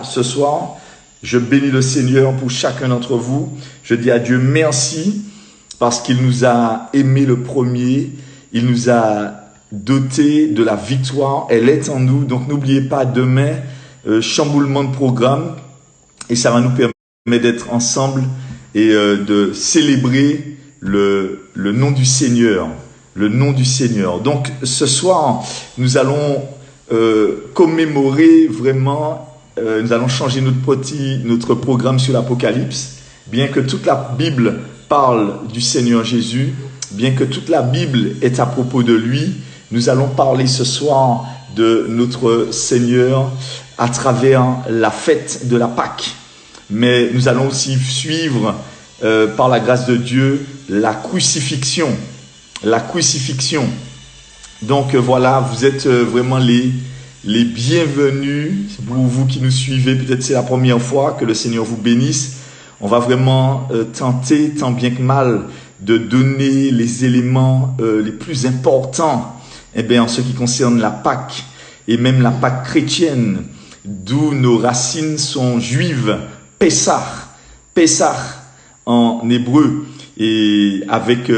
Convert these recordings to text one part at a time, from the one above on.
Ce soir, je bénis le Seigneur pour chacun d'entre vous. Je dis à Dieu merci parce qu'il nous a aimés le premier. Il nous a dotés de la victoire. Elle est en nous. Donc n'oubliez pas, demain, chamboulement de programme. Et ça va nous permettre d'être ensemble et de célébrer le nom du Seigneur. Le nom du Seigneur. Donc ce soir, nous allons commémorer vraiment. Nous allons changer notre programme sur l'Apocalypse. Bien que toute la Bible parle du Seigneur Jésus, bien que toute la Bible est à propos de lui, nous allons parler ce soir de notre Seigneur à travers la fête de la Pâque. Mais nous allons aussi suivre, par la grâce de Dieu, la crucifixion. La crucifixion. Donc voilà, vous êtes vraiment les bienvenus. Pour vous qui nous suivez, peut-être c'est la première fois, que le Seigneur vous bénisse. On va vraiment tenter, tant bien que mal, de donner les éléments les plus importants en ce qui concerne la Pâque, et même la Pâque chrétienne, d'où nos racines sont juives, Pessah en hébreu. Et avec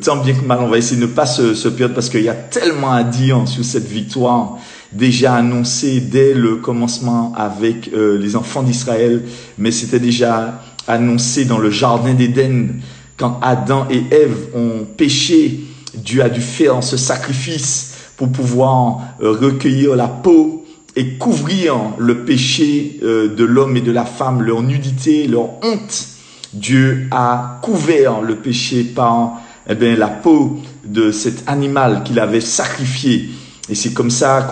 tant bien que mal, on va essayer de ne pas se perdre, parce qu'il y a tellement à dire sur cette victoire déjà annoncée dès le commencement avec les enfants d'Israël, mais c'était déjà annoncé dans le jardin d'Éden. Quand Adam et Ève ont péché, Dieu a dû faire ce sacrifice pour pouvoir recueillir la peau et couvrir le péché de l'homme et de la femme, leur nudité, leur honte. Dieu a couvert le péché par la peau de cet animal qu'il avait sacrifié. Et c'est comme ça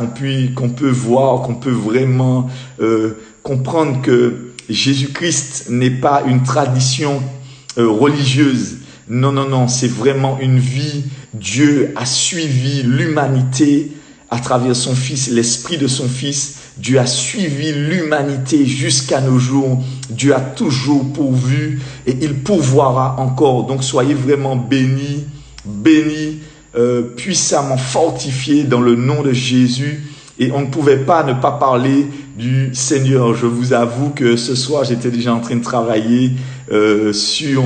qu'on peut voir, qu'on peut vraiment comprendre que Jésus-Christ n'est pas une tradition religieuse. Non, non, non, c'est vraiment une vie. Dieu a suivi l'humanité à travers son Fils, l'Esprit de son Fils. Dieu a suivi l'humanité jusqu'à nos jours. Dieu a toujours pourvu et il pourvoira encore. Donc soyez vraiment bénis, puissamment fortifiés dans le nom de Jésus. Et on ne pouvait pas ne pas parler du Seigneur. Je vous avoue que ce soir, j'étais déjà en train de travailler sur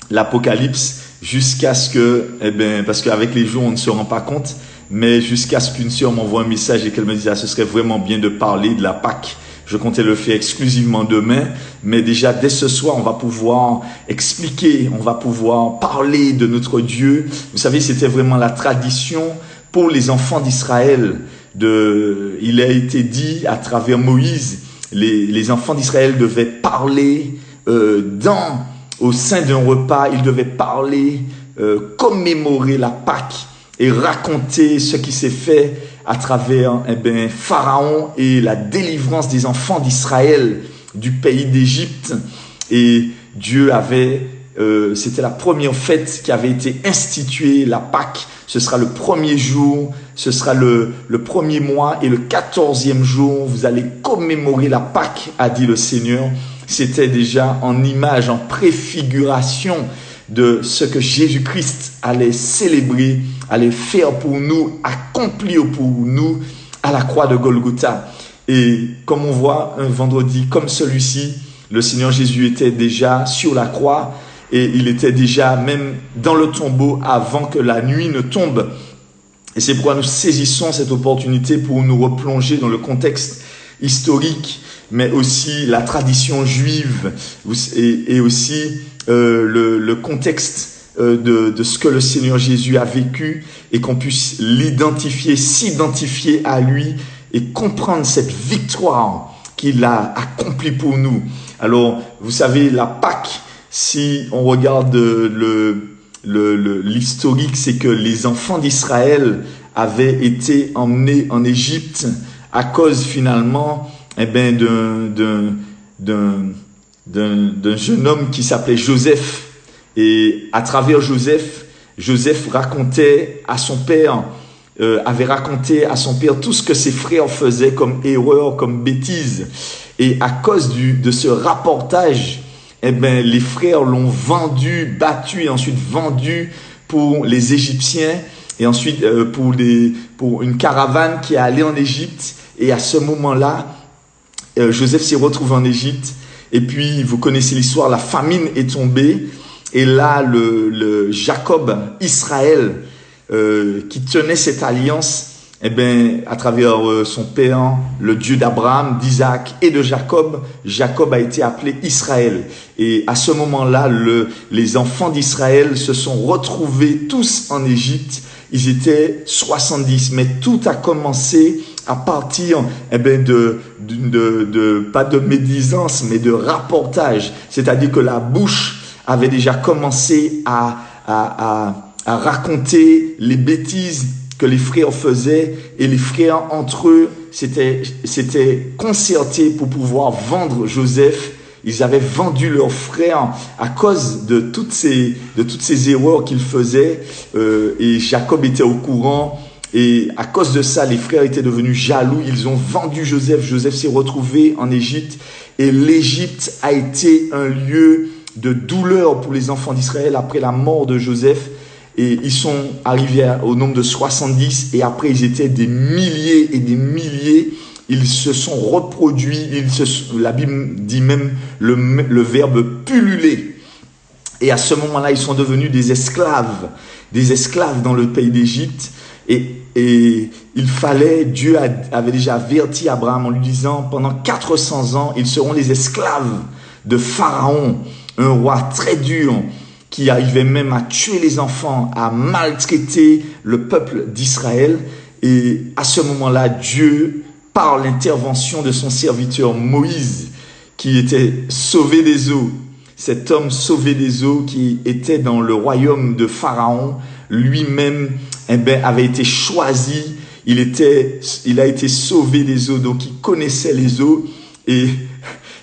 l'Apocalypse jusqu'à ce que, parce qu'avec les jours, on ne se rend pas compte, mais jusqu'à ce qu'une sœur m'envoie un message et qu'elle me dise ce serait vraiment bien de parler de la Pâque. Je comptais le faire exclusivement demain, mais déjà dès ce soir, on va pouvoir expliquer, on va pouvoir parler de notre Dieu. Vous savez, c'était vraiment la tradition pour les enfants d'Israël. Il a été dit à travers Moïse, les enfants d'Israël devaient parler au sein d'un repas, ils devaient parler, commémorer la Pâque et raconter ce qui s'est fait à travers Pharaon et la délivrance des enfants d'Israël du pays d'Égypte. Et Dieu avait, c'était la première fête qui avait été instituée, la Pâque. Ce sera le premier jour, ce sera le premier mois, et le 14e jour, vous allez commémorer la Pâque, a dit le Seigneur. C'était déjà en image, en préfiguration de ce que Jésus-Christ allait célébrer, allait faire pour nous, accomplir pour nous à la croix de Golgotha. Et comme on voit un vendredi comme celui-ci, le Seigneur Jésus était déjà sur la croix et il était déjà même dans le tombeau avant que la nuit ne tombe. Et c'est pourquoi nous saisissons cette opportunité pour nous replonger dans le contexte historique, mais aussi la tradition juive et aussi le contexte de ce que le Seigneur Jésus a vécu, et qu'on puisse l'identifier, s'identifier à lui et comprendre cette victoire qu'il a accomplie pour nous. Alors, vous savez, la Pâque, si on regarde l'historique, c'est que les enfants d'Israël avaient été emmenés en Égypte à cause finalement d'un jeune homme qui s'appelait Joseph. Et à travers Joseph racontait à son père, avait raconté à son père tout ce que ses frères faisaient comme erreur, comme bêtise. Et à cause de ce rapportage, les frères l'ont vendu, battu et ensuite vendu pour les Égyptiens, et ensuite pour une caravane qui est allée en Égypte. Et à ce moment-là, Joseph s'est retrouvé en Égypte. Et puis, vous connaissez l'histoire, la famine est tombée. Et là, le Jacob, Israël, qui tenait cette alliance, eh bien, à travers son père, le Dieu d'Abraham, d'Isaac et de Jacob, Jacob a été appelé Israël. Et à ce moment-là, les enfants d'Israël se sont retrouvés tous en Égypte. Ils étaient 70, mais tout a commencé à partir pas de médisance, mais de rapportage. C'est-à-dire que la bouche avait déjà commencé à raconter les bêtises que les frères faisaient, et les frères entre eux s'étaient concertés pour pouvoir vendre Joseph. Ils avaient vendu leur frère à cause de toutes ces erreurs qu'ils faisaient, et Jacob était au courant. Et à cause de ça, les frères étaient devenus jaloux. Ils ont vendu Joseph. Joseph s'est retrouvé en Égypte. Et l'Égypte a été un lieu de douleur pour les enfants d'Israël après la mort de Joseph. Et ils sont arrivés au nombre de 70. Et après, ils étaient des milliers et des milliers. Ils se sont reproduits. La Bible dit même le verbe pulluler. Et à ce moment-là, ils sont devenus des esclaves dans le pays d'Égypte. Et il fallait, Dieu avait déjà averti Abraham en lui disant, pendant 400 ans, ils seront les esclaves de Pharaon, un roi très dur qui arrivait même à tuer les enfants, à maltraiter le peuple d'Israël. Et à ce moment-là, Dieu, par l'intervention de son serviteur Moïse, qui était sauvé des eaux, cet homme sauvé des eaux qui était dans le royaume de Pharaon, lui-même avait été choisi, il a été sauvé des eaux, donc il connaissait les eaux. Et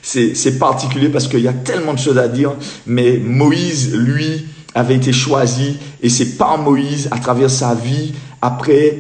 c'est particulier parce qu'il y a tellement de choses à dire, mais Moïse, lui, avait été choisi, et c'est par Moïse, à travers sa vie, après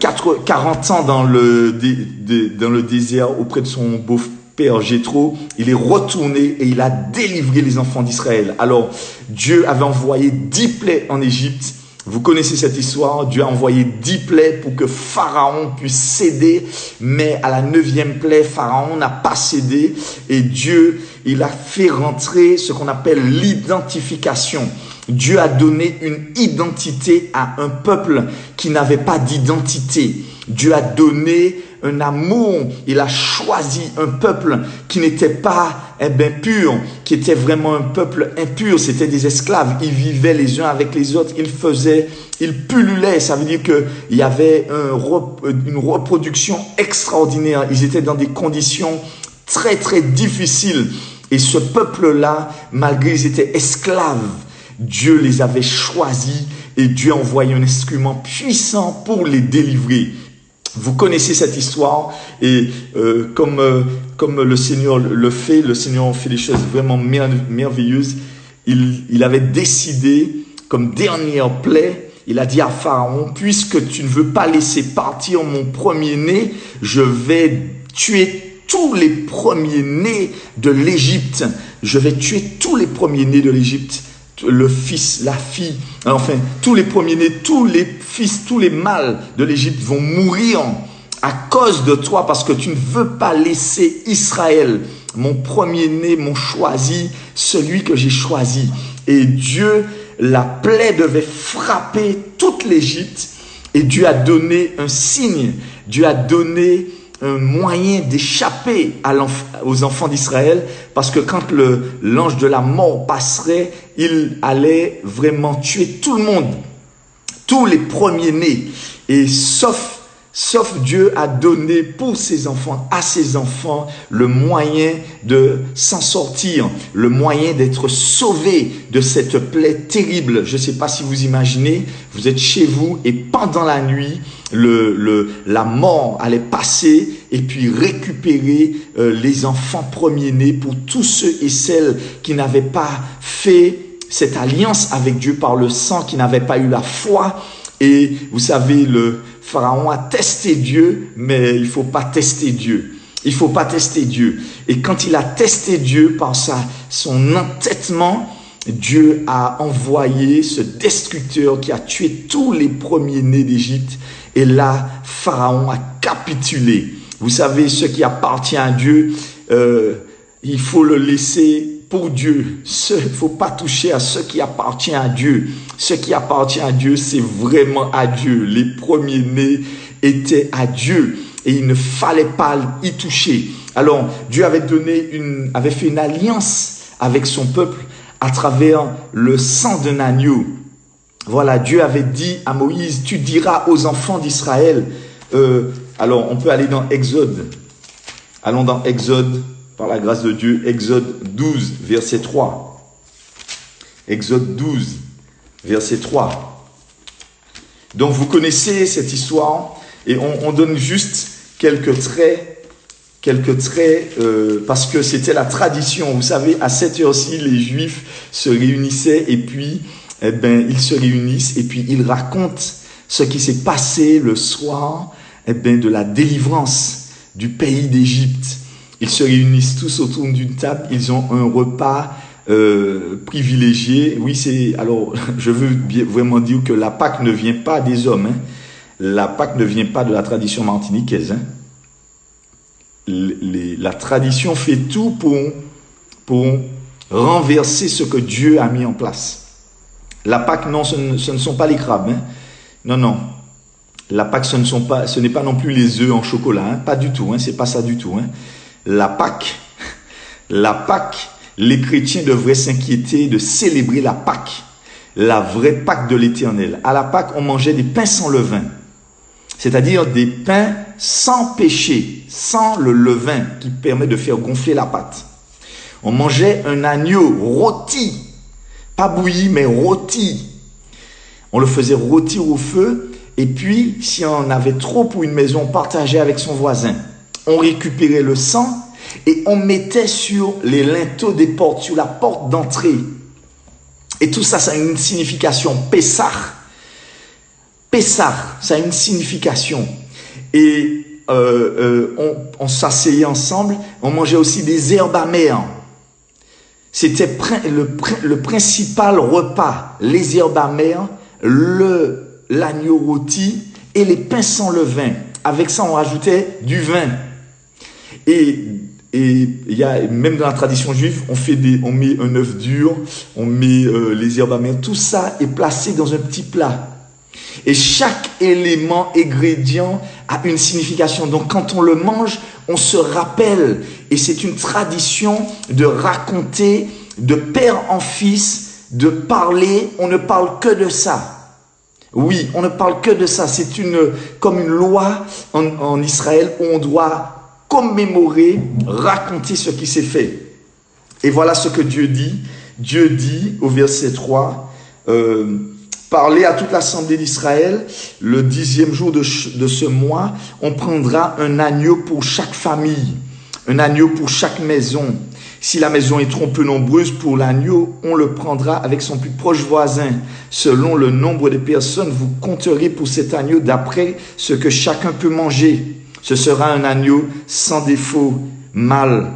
40 ans dans le désert auprès de son beau-père Jéthro, il est retourné et il a délivré les enfants d'Israël. Alors, Dieu avait envoyé 10 plaies en Égypte. Vous connaissez cette histoire, Dieu a envoyé 10 plaies pour que Pharaon puisse céder, mais à la 9e plaie, Pharaon n'a pas cédé, et Dieu, il a fait rentrer ce qu'on appelle l'identification. Dieu a donné une identité à un peuple qui n'avait pas d'identité. Dieu a donné un amour, il a choisi un peuple qui n'était pas pur, qui était vraiment un peuple impur, c'était des esclaves, ils vivaient les uns avec les autres, ils pullulaient, ça veut dire qu'il y avait une reproduction extraordinaire, ils étaient dans des conditions très très difficiles, et ce peuple-là, malgré qu'ils étaient esclaves, Dieu les avait choisis, et Dieu a envoyé un instrument puissant pour les délivrer. Vous connaissez cette histoire, et comme le Seigneur le fait, le Seigneur fait des choses vraiment merveilleuses. Il avait décidé, comme dernière plaie, il a dit à Pharaon, puisque tu ne veux pas laisser partir mon premier-né, je vais tuer tous les premiers-nés de l'Égypte. Je vais tuer tous les premiers-nés de l'Égypte. Le fils, la fille, enfin, tous les premiers-nés, tous les fils, tous les mâles de l'Égypte vont mourir à cause de toi, parce que tu ne veux pas laisser Israël, mon premier-né, mon choisi, celui que j'ai choisi. Et Dieu, la plaie devait frapper toute l'Égypte, et Dieu a donné un signe, Dieu a donné un moyen d'échapper aux enfants d'Israël, parce que quand l'ange de la mort passerait, il allait vraiment tuer tout le monde, tous les premiers-nés, et sauf Dieu a donné pour ses enfants, à ses enfants, le moyen de s'en sortir, le moyen d'être sauvé de cette plaie terrible. Je ne sais pas si vous imaginez, vous êtes chez vous et pendant la nuit, la mort allait passer et puis récupérer les enfants premiers-nés pour tous ceux et celles qui n'avaient pas fait cette alliance avec Dieu par le sang, qui n'avaient pas eu la foi. Et vous savez, le Pharaon a testé Dieu, mais il ne faut pas tester Dieu. Il ne faut pas tester Dieu. Et quand il a testé Dieu par son entêtement, Dieu a envoyé ce destructeur qui a tué tous les premiers-nés d'Égypte. Et là, Pharaon a capitulé. Vous savez, ce qui appartient à Dieu, il faut le laisser pour Dieu. Il ne faut pas toucher à ce qui appartient à Dieu. Ce qui appartient à Dieu, c'est vraiment à Dieu. Les premiers-nés étaient à Dieu et il ne fallait pas y toucher. Alors, Dieu avait fait une alliance avec son peuple à travers le sang d'un agneau. Voilà, Dieu avait dit à Moïse, tu diras aux enfants d'Israël. Alors, on peut aller dans Exode. Allons dans Exode, par la grâce de Dieu, Exode 12, verset 3. Exode 12, verset 3. Donc, vous connaissez cette histoire et on donne juste quelques traits, parce que c'était la tradition. Vous savez, à cette heure-ci, les Juifs se réunissaient et puis, ils se réunissent et puis ils racontent ce qui s'est passé le soir, de la délivrance du pays d'Égypte. Ils se réunissent tous autour d'une table, ils ont un repas privilégié. Oui, alors, je veux vraiment dire que la Pâque ne vient pas des hommes. Hein. La Pâque ne vient pas de la tradition martiniquaise. Hein. La tradition fait tout pour renverser ce que Dieu a mis en place. La Pâque, non, ce ne sont pas les crabes. Hein. Non, non. La Pâque, ce n'est pas non plus les œufs en chocolat. Hein. Pas du tout. Hein. C'est pas ça du tout. Hein. La Pâque, les chrétiens devraient s'inquiéter de célébrer la Pâque, la vraie Pâque de l'Éternel. À la Pâque, on mangeait des pains sans levain, c'est-à-dire des pains sans péché, sans le levain qui permet de faire gonfler la pâte. On mangeait un agneau rôti, pas bouilli, mais rôti. On le faisait rôtir au feu, et puis, si on en avait trop pour une maison, on partageait avec son voisin. On récupérait le sang et on mettait sur les linteaux des portes, sur la porte d'entrée. Et tout ça, ça a une signification. Pessah, ça a une signification. Et on s'asseyait ensemble, on mangeait aussi des herbes amères. C'était le principal repas, les herbes amères, l'agneau rôti et les pains sans levain. Avec ça, on rajoutait du vin. Et il y a, même dans la tradition juive, on met un œuf dur, on met les herbes amères. Tout ça est placé dans un petit plat. Et chaque élément, ingrédient a une signification. Donc quand on le mange, on se rappelle. Et c'est une tradition de raconter, de père en fils, de parler. On ne parle que de ça. Oui, on ne parle que de ça. C'est comme une loi en Israël où on doit commémorer, raconter ce qui s'est fait. Et voilà ce que Dieu dit. Dieu dit au verset 3, parlez à toute l'assemblée d'Israël, le 10e jour de ce mois, on prendra un agneau pour chaque famille, un agneau pour chaque maison. Si la maison est trop peu nombreuse pour l'agneau, on le prendra avec son plus proche voisin. Selon le nombre de personnes, vous compterez pour cet agneau d'après ce que chacun peut manger. Ce sera un agneau sans défaut, mâle,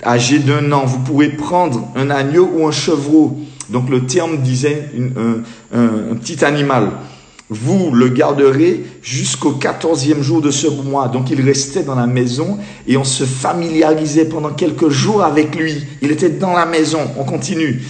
âgé d'1 an. Vous pourrez prendre un agneau ou un chevreau. Donc le terme disait un petit animal. Vous le garderez jusqu'au 14e jour de ce mois. Donc il restait dans la maison et on se familiarisait pendant quelques jours avec lui. Il était dans la maison. On continue.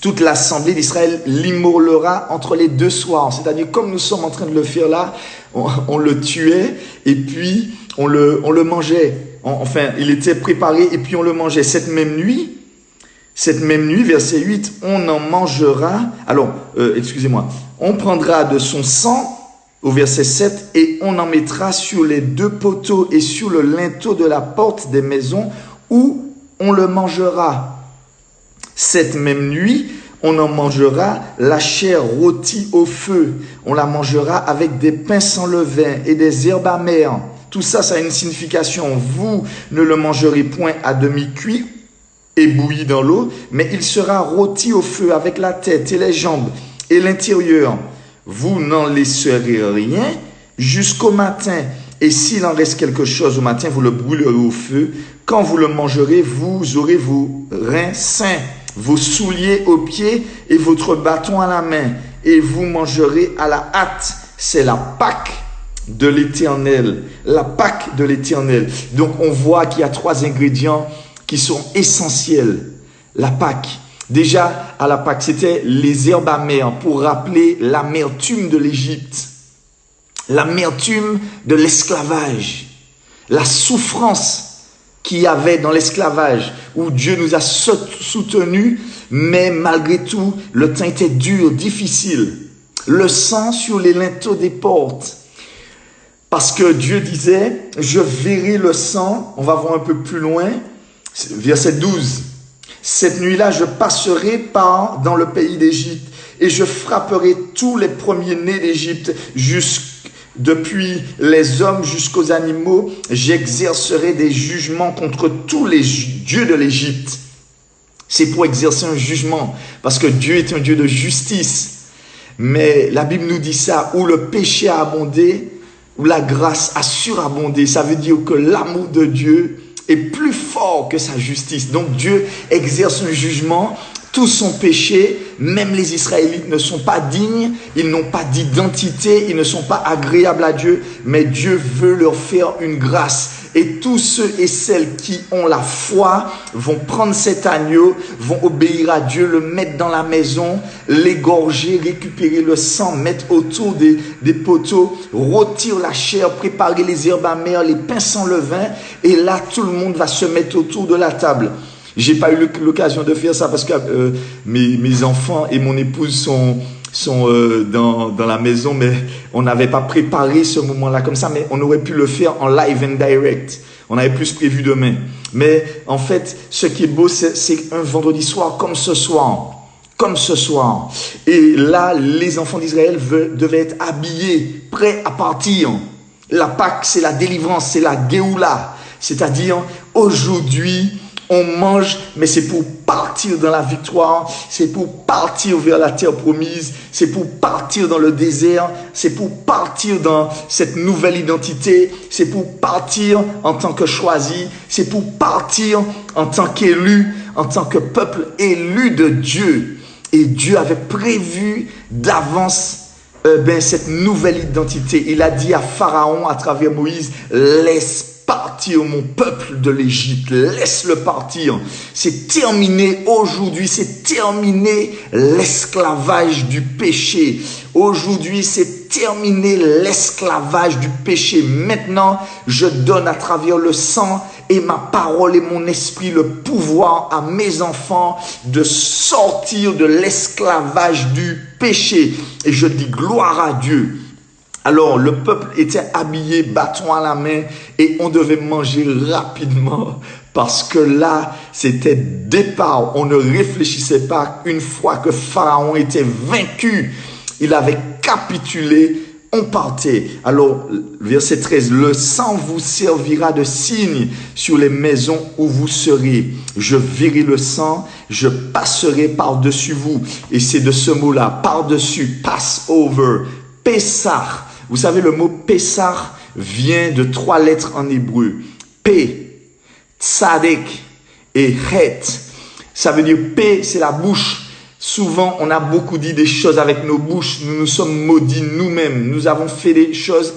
Toute l'assemblée d'Israël l'immolera entre les 2 soirs. C'est-à-dire comme nous sommes en train de le faire là, on le tuait et puis on le mangeait. Enfin, il était préparé et puis on le mangeait. Cette même nuit, verset 8, on en mangera. Alors, excusez-moi. On prendra de son sang, au verset 7, et on en mettra sur les 2 poteaux et sur le linteau de la porte des maisons où on le mangera. Cette même nuit, on en mangera la chair rôtie au feu. On la mangera avec des pains sans levain et des herbes amères. Tout ça, ça a une signification. Vous ne le mangerez point à demi-cuit et bouilli dans l'eau, mais il sera rôti au feu avec la tête et les jambes et l'intérieur. Vous n'en laisserez rien jusqu'au matin. Et s'il en reste quelque chose au matin, vous le brûlerez au feu. Quand vous le mangerez, vous aurez vos reins sains, vos souliers aux pieds et votre bâton à la main. Et vous mangerez à la hâte. C'est la Pâque de l'Éternel. La Pâque de l'Éternel. Donc on voit qu'il y a 3 ingrédients qui sont essentiels. La Pâque. Déjà à la Pâque, c'était les herbes amères pour rappeler l'amertume de l'Égypte. L'amertume de l'esclavage. La souffrance qu'il y avait dans l'esclavage, où Dieu nous a soutenus, mais malgré tout, le temps était dur, difficile. Le sang sur les linteaux des portes. Parce que Dieu disait, je verrai le sang, on va voir un peu plus loin, verset 12. Cette nuit-là, je passerai dans le pays d'Égypte et je frapperai tous les premiers-nés d'Égypte depuis les hommes jusqu'aux animaux, j'exercerai des jugements contre tous les dieux de l'Égypte. C'est pour exercer un jugement, parce que Dieu est un Dieu de justice. Mais la Bible nous dit ça, où le péché a abondé, où la grâce a surabondé. Ça veut dire que l'amour de Dieu est plus fort que sa justice. Donc Dieu exerce un jugement. Tous sont péchés, même les Israélites ne sont pas dignes, ils n'ont pas d'identité, ils ne sont pas agréables à Dieu, mais Dieu veut leur faire une grâce. Et tous ceux et celles qui ont la foi vont prendre cet agneau, vont obéir à Dieu, le mettre dans la maison, l'égorger, récupérer le sang, mettre autour des poteaux, rôtir la chair, préparer les herbes amères, les pains sans levain, et là tout le monde va se mettre autour de la table. J'ai pas eu l'occasion de faire ça parce que mes enfants et mon épouse sont dans la maison, mais on n'avait pas préparé ce moment-là comme ça, mais on aurait pu le faire en live and direct. On avait plus prévu demain. Mais en fait, ce qui est beau, c'est un vendredi soir comme ce soir. Comme ce soir. Et là, les enfants d'Israël devaient être habillés, prêts à partir. La Pâque, c'est la délivrance, c'est la Géoula. C'est-à-dire, aujourd'hui, on mange, mais c'est pour partir dans la victoire, c'est pour partir vers la terre promise, c'est pour partir dans le désert, c'est pour partir dans cette nouvelle identité, c'est pour partir en tant que choisi, c'est pour partir en tant qu'élu, en tant que peuple élu de Dieu. Et Dieu avait prévu d'avance cette nouvelle identité. Il a dit à Pharaon à travers Moïse, laisse partir mon peuple de l'Égypte, laisse-le partir. C'est terminé aujourd'hui, c'est terminé l'esclavage du péché. Aujourd'hui, c'est terminé l'esclavage du péché. Maintenant, je donne à travers le sang et ma parole et mon esprit le pouvoir à mes enfants de sortir de l'esclavage du péché. Et je dis gloire à Dieu. Alors, le peuple était habillé, bâton à la main, et on devait manger rapidement parce que là, c'était départ. On ne réfléchissait pas. Une fois que Pharaon était vaincu, il avait capitulé, on partait. Alors, verset 13, le sang vous servira de signe sur les maisons où vous serez. Je verrai le sang, je passerai par-dessus vous. Et c'est de ce mot-là, par-dessus, pass over, Pessah. Vous savez, le mot Pessah vient de 3 lettres en hébreu. P, Tzadek et Het. Ça veut dire P, c'est la bouche. Souvent, on a beaucoup dit des choses avec nos bouches. Nous nous sommes maudits nous-mêmes. Nous avons fait des choses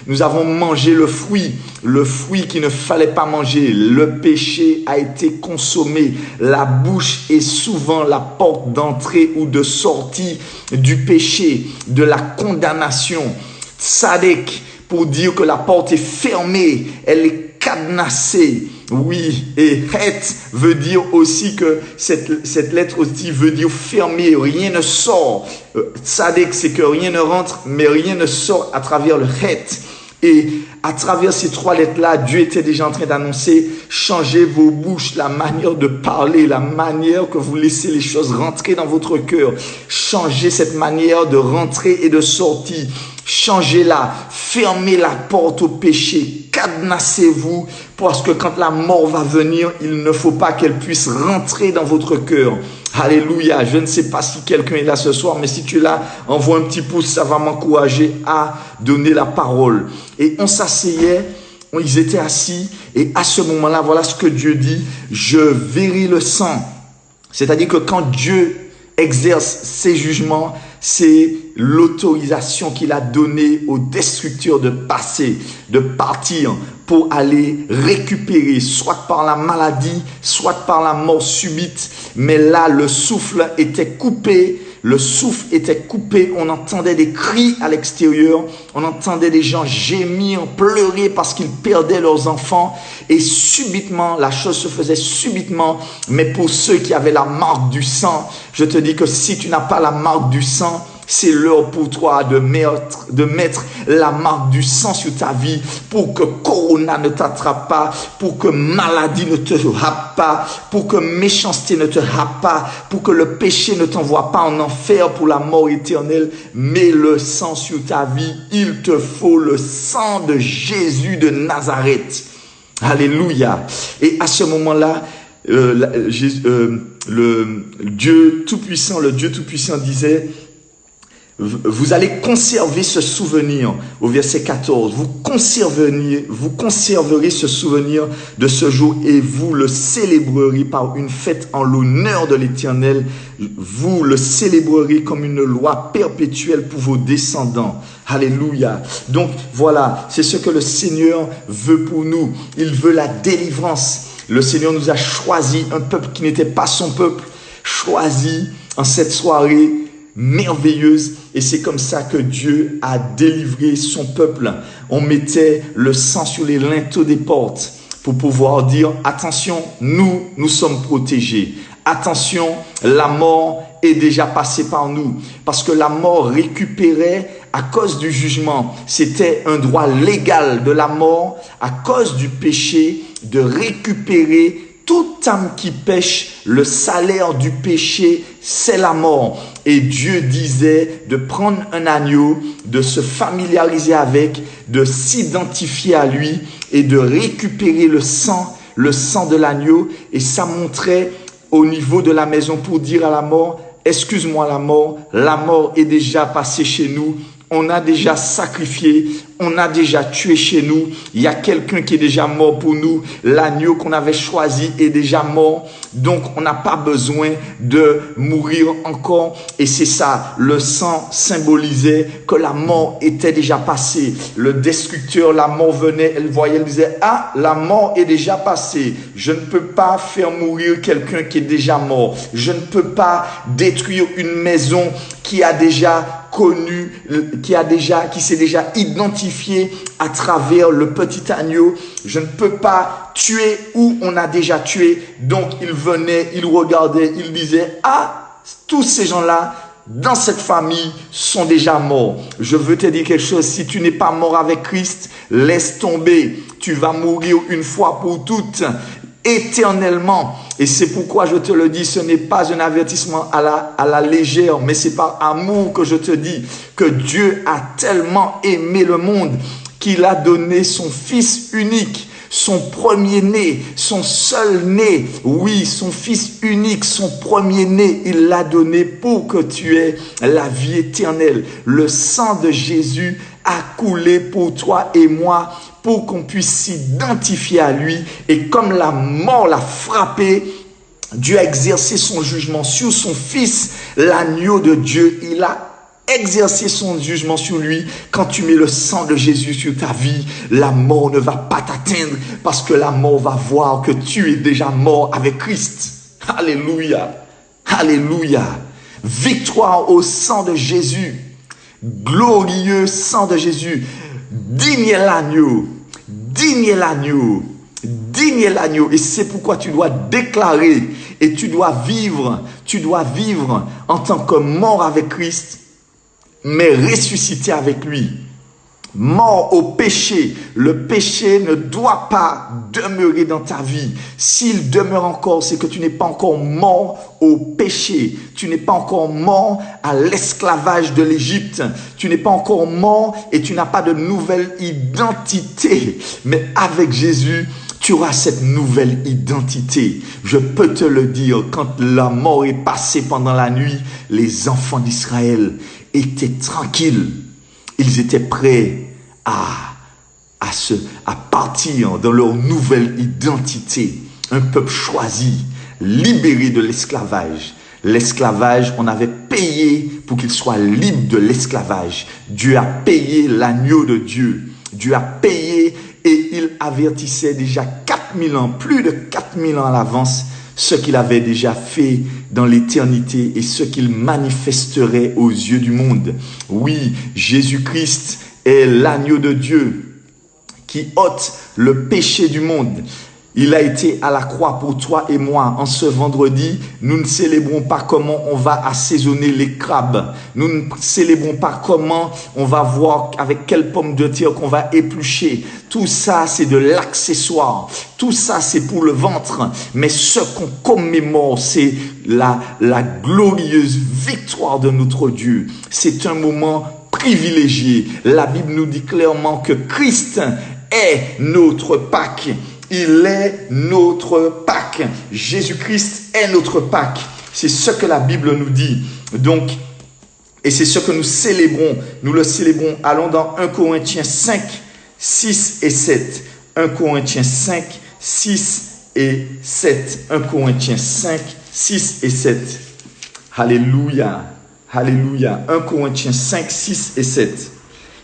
nous avons mangé le fruit qu'il ne fallait pas manger. Le péché a été consommé. La bouche est souvent la porte d'entrée ou de sortie du péché, de la condamnation. Tzadek, pour dire que la porte est fermée, elle est cadenassée. Oui, et Het veut dire aussi que cette lettre aussi veut dire fermé, rien ne sort. Tzadek, c'est que rien ne rentre, mais rien ne sort à travers le Het. Et à travers ces 3 lettres-là, Dieu était déjà en train d'annoncer, changez vos bouches, la manière de parler, la manière que vous laissez les choses rentrer dans votre cœur. Changez cette manière de rentrer et de sortir. Changez-la, fermez la porte au péché, cadenassez-vous, parce que quand la mort va venir, il ne faut pas qu'elle puisse rentrer dans votre cœur. Alléluia, je ne sais pas si quelqu'un est là ce soir, mais si tu es là, envoie un petit pouce, ça va m'encourager à donner la parole. Et on s'asseyait, ils étaient assis, et à ce moment-là, voilà ce que Dieu dit, je verrai le sang. C'est-à-dire que quand Dieu exerce ses jugements, c'est l'autorisation qu'il a donnée aux destructeurs de passer, de partir pour aller récupérer, soit par la maladie, soit par la mort subite. Mais là, le souffle était coupé. Le souffle était coupé, on entendait des cris à l'extérieur, on entendait des gens gémir, pleurer parce qu'ils perdaient leurs enfants. Et subitement, la chose se faisait subitement. Mais pour ceux qui avaient la marque du sang, je te dis que si tu n'as pas la marque du sang, c'est l'heure pour toi de mettre la marque du sang sur ta vie pour que Corona ne t'attrape pas, pour que maladie ne te happe pas, pour que méchanceté ne te happe pas, pour que le péché ne t'envoie pas en enfer pour la mort éternelle. Mets le sang sur ta vie. Il te faut le sang de Jésus de Nazareth. Alléluia. Et à ce moment-là, le Dieu Tout-Puissant disait: vous allez conserver ce souvenir, au verset 14, vous conserverez ce souvenir de ce jour et vous le célébrerez par une fête en l'honneur de l'Éternel. Vous le célébrerez comme une loi perpétuelle pour vos descendants. Alléluia. Donc voilà, c'est ce que le Seigneur veut pour nous. Il veut la délivrance. Le Seigneur nous a choisi un peuple qui n'était pas son peuple, choisi en cette soirée merveilleuse, et c'est comme ça que Dieu a délivré son peuple. On mettait le sang sur les linteaux des portes pour pouvoir dire: attention, nous sommes protégés. Attention, la mort est déjà passée par nous, parce que la mort récupérait à cause du jugement. C'était un droit légal de la mort à cause du péché de récupérer toute âme qui pêche. Le salaire du péché, c'est la mort. Et Dieu disait de prendre un agneau, de se familiariser avec, de s'identifier à lui et de récupérer le sang de l'agneau. Et ça montrait au niveau de la maison pour dire à la mort: excuse-moi la mort est déjà passée chez nous. On a déjà sacrifié, on a déjà tué chez nous. Il y a quelqu'un qui est déjà mort pour nous. L'agneau qu'on avait choisi est déjà mort. Donc, on n'a pas besoin de mourir encore. Et c'est ça, le sang symbolisait que la mort était déjà passée. Le destructeur, la mort venait, elle voyait, elle disait: ah, la mort est déjà passée. Je ne peux pas faire mourir quelqu'un qui est déjà mort. Je ne peux pas détruire une maison qui a déjà connu, qui s'est déjà identifié à travers le petit agneau. Je ne peux pas tuer où on a déjà tué. Donc il venait, il regardait, il disait: ah, tous ces gens-là dans cette famille sont déjà morts. Je veux te dire quelque chose: si tu n'es pas mort avec Christ, laisse tomber. Tu vas mourir une fois pour toutes, éternellement. Et c'est pourquoi je te le dis, ce n'est pas un avertissement à la légère, mais c'est par amour que je te dis que Dieu a tellement aimé le monde qu'il a donné son Fils unique, son premier-né, son seul-né, oui, son Fils unique, son premier-né, il l'a donné pour que tu aies la vie éternelle. Le sang de Jésus a coulé pour toi et moi, pour qu'on puisse s'identifier à lui. Et comme la mort l'a frappé, Dieu a exercé son jugement sur son Fils, l'agneau de Dieu. Il a exercer son jugement sur lui. Quand tu mets le sang de Jésus sur ta vie, la mort ne va pas t'atteindre, parce que la mort va voir que tu es déjà mort avec Christ. Alléluia. Alléluia. Victoire au sang de Jésus. Glorieux sang de Jésus. Digne est l'agneau. Digne est l'agneau. Digne est l'agneau. Et c'est pourquoi tu dois déclarer et tu dois vivre en tant que mort avec Christ, mais ressuscité avec lui. Mort au péché. Le péché ne doit pas demeurer dans ta vie. S'il demeure encore, c'est que tu n'es pas encore mort au péché. Tu n'es pas encore mort à l'esclavage de l'Égypte. Tu n'es pas encore mort et tu n'as pas de nouvelle identité. Mais avec Jésus, tu auras cette nouvelle identité. Je peux te le dire, quand la mort est passée pendant la nuit, les enfants d'Israël étaient tranquilles. Ils étaient prêts à partir dans leur nouvelle identité. Un peuple choisi, libéré de l'esclavage, l'esclavage, on avait payé pour qu'il soit libre de l'esclavage. Dieu a payé l'agneau de Dieu. Dieu a payé et il avertissait déjà 4000 ans, plus de 4000 ans à l'avance, ce qu'il avait déjà fait dans l'éternité et ce qu'il manifesterait aux yeux du monde. Oui, Jésus-Christ est l'agneau de Dieu qui ôte le péché du monde. Il a été à la croix pour toi et moi. En ce vendredi, nous ne célébrons pas comment on va assaisonner les crabes. Nous ne célébrons pas comment on va voir avec quelle pomme de terre qu'on va éplucher. Tout ça, c'est de l'accessoire. Tout ça, c'est pour le ventre. Mais ce qu'on commémore, c'est la glorieuse victoire de notre Dieu. C'est un moment privilégié. La Bible nous dit clairement que Christ est notre Pâques. Il est notre Pâques. Jésus-Christ est notre Pâques. C'est ce que la Bible nous dit. Donc, et c'est ce que nous célébrons. Nous le célébrons. Allons dans 1 Corinthiens 5, 6 et 7. 1 Corinthiens 5, 6 et 7. 1 Corinthiens 5, 6 et 7. Alléluia. Alléluia. 1 Corinthiens 5, 6 et 7.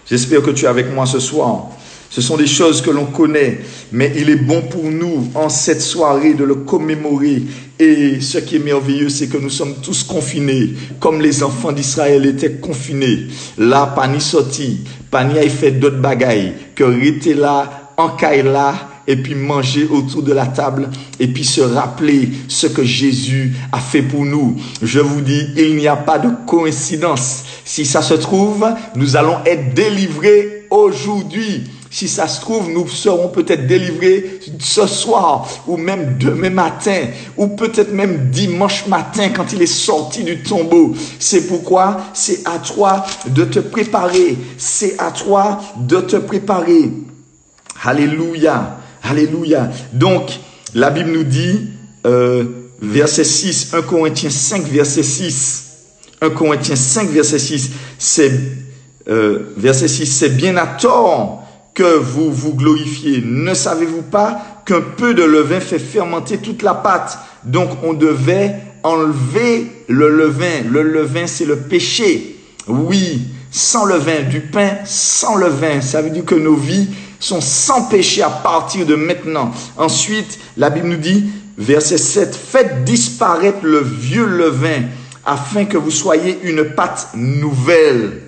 J'espère que tu es avec moi ce soir. Ce sont des choses que l'on connaît, mais il est bon pour nous en cette soirée de le commémorer. Et ce qui est merveilleux, c'est que nous sommes tous confinés, comme les enfants d'Israël étaient confinés. Là, pas ni sorti, pas ni fait d'autres bagailles, que rester là, en caille là, et puis manger autour de la table, et puis se rappeler ce que Jésus a fait pour nous. Je vous dis, il n'y a pas de coïncidence. Si ça se trouve, nous allons être délivrés aujourd'hui. Si ça se trouve, nous serons peut-être délivrés ce soir ou même demain matin ou peut-être même dimanche matin quand il est sorti du tombeau. C'est pourquoi c'est à toi de te préparer. C'est à toi de te préparer. Alléluia. Alléluia. Donc, la Bible nous dit, verset 6, 1 Corinthiens 5, verset 6. 1 Corinthiens 5, verset 6. Verset 6, c'est bien à tort que vous vous glorifiez. Ne savez-vous pas qu'un peu de levain fait fermenter toute la pâte? Donc, on devait enlever le levain. Le levain, c'est le péché. Oui, sans levain, du pain sans levain. Ça veut dire que nos vies sont sans péché à partir de maintenant. Ensuite, la Bible nous dit, verset 7, faites disparaître le vieux levain afin que vous soyez une pâte nouvelle.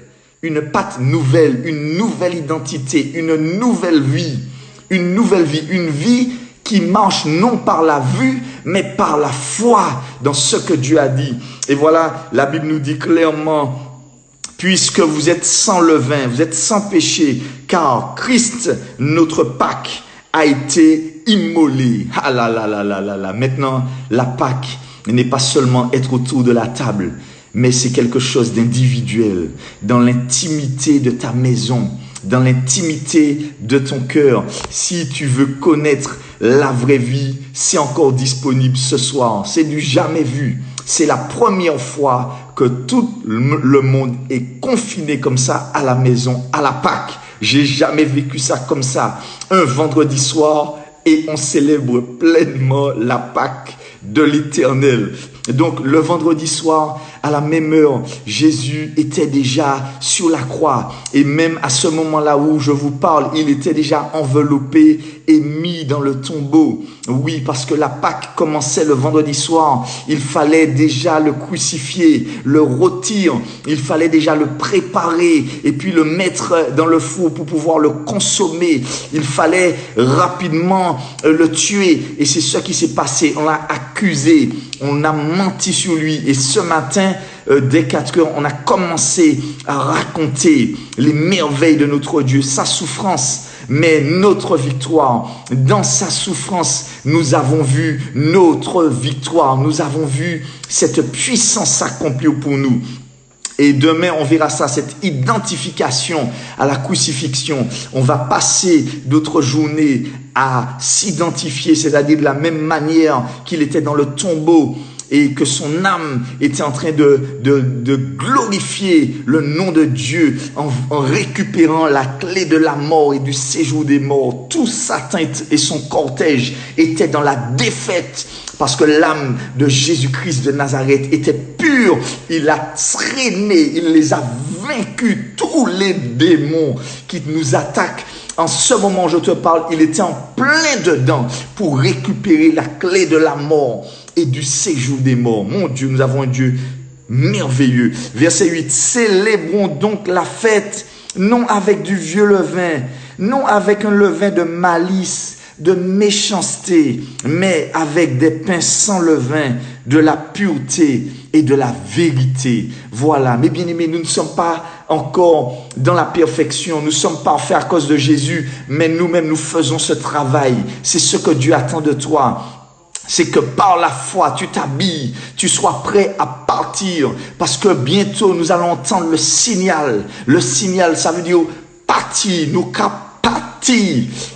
Une pâte nouvelle, une nouvelle identité, une nouvelle vie, une vie qui marche non par la vue, mais par la foi dans ce que Dieu a dit. Et voilà, la Bible nous dit clairement, puisque vous êtes sans levain, vous êtes sans péché, car Christ, notre Pâques, a été immolé. Ah là là là là là là. Maintenant, la Pâques n'est pas seulement être autour de la table, mais c'est quelque chose d'individuel, dans l'intimité de ta maison, dans l'intimité de ton cœur. Si tu veux connaître la vraie vie, c'est encore disponible ce soir. C'est du jamais vu. C'est la première fois que tout le monde est confiné comme ça à la maison, à la Pâques. J'ai jamais vécu ça comme ça. Un vendredi soir et on célèbre pleinement la Pâques de l'Éternel. Donc le vendredi soir, à la même heure, Jésus était déjà sur la croix. Et même à ce moment-là où je vous parle, il était déjà enveloppé et mis dans le tombeau. Oui, parce que la Pâque commençait le vendredi soir. Il fallait déjà le crucifier, le rôtir. Il fallait déjà le préparer et puis le mettre dans le four pour pouvoir le consommer. Il fallait rapidement le tuer. Et c'est ce qui s'est passé. On l'a accusé. On a menti sur lui. Et ce matin, dès 4 heures, on a commencé à raconter les merveilles de notre Dieu, sa souffrance, mais notre victoire. Dans sa souffrance, nous avons vu notre victoire. Nous avons vu cette puissance s'accomplir pour nous. Et demain, on verra ça, cette identification à la crucifixion. On va passer d'autres journées à s'identifier, c'est-à-dire de la même manière qu'il était dans le tombeau. et que son âme était en train de glorifier le nom de Dieu en récupérant la clé de la mort et du séjour des morts. Tout Satan et son cortège étaient dans la défaite parce que l'âme de Jésus-Christ de Nazareth était pure. Il a traîné, il les a vaincus, tous les démons qui nous attaquent. En ce moment, je te parle, il était en plein dedans pour récupérer la clé de la mort et du séjour des morts. Mon Dieu, nous avons un Dieu merveilleux. Verset 8, célébrons donc la fête, non avec du vieux levain, non avec un levain de malice, de méchanceté, mais avec des pains sans levain, de la pureté et de la vérité. Voilà, mes bien-aimés, nous ne sommes pas encore dans la perfection, nous sommes parfaits à cause de Jésus, mais nous-mêmes nous faisons ce travail. C'est ce que Dieu attend de toi. C'est que par la foi, tu t'habilles, tu sois prêt à partir, parce que bientôt nous allons entendre le signal. Le signal, ça veut dire partir, nous partir.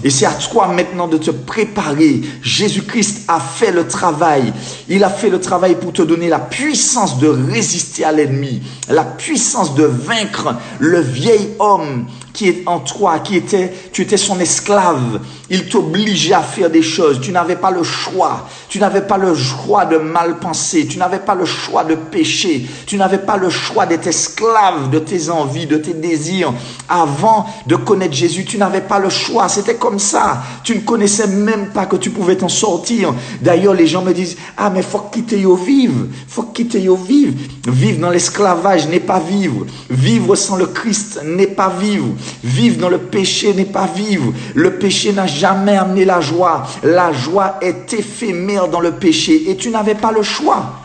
Et c'est à toi maintenant de te préparer. Jésus-Christ a fait le travail. Il a fait le travail pour te donner la puissance de résister à l'ennemi, la puissance de vaincre le vieil homme qui est en toi, tu étais son esclave. Il t'obligeait à faire des choses. Tu n'avais pas le choix. Tu n'avais pas le choix de mal penser. Tu n'avais pas le choix de pécher. Tu n'avais pas le choix d'être esclave de tes envies, de tes désirs. Avant de connaître Jésus, tu n'avais pas le choix. C'était comme ça. Tu ne connaissais même pas que tu pouvais t'en sortir. D'ailleurs, les gens me disent, ah, mais faut quitter yo vivre. Faut quitter yo vivre. Vivre dans l'esclavage n'est pas vivre. Vivre sans le Christ n'est pas vivre. Vivre dans le péché n'est pas vivre. Le péché n'a jamais amené la joie. La joie est éphémère dans le péché et tu n'avais pas le choix.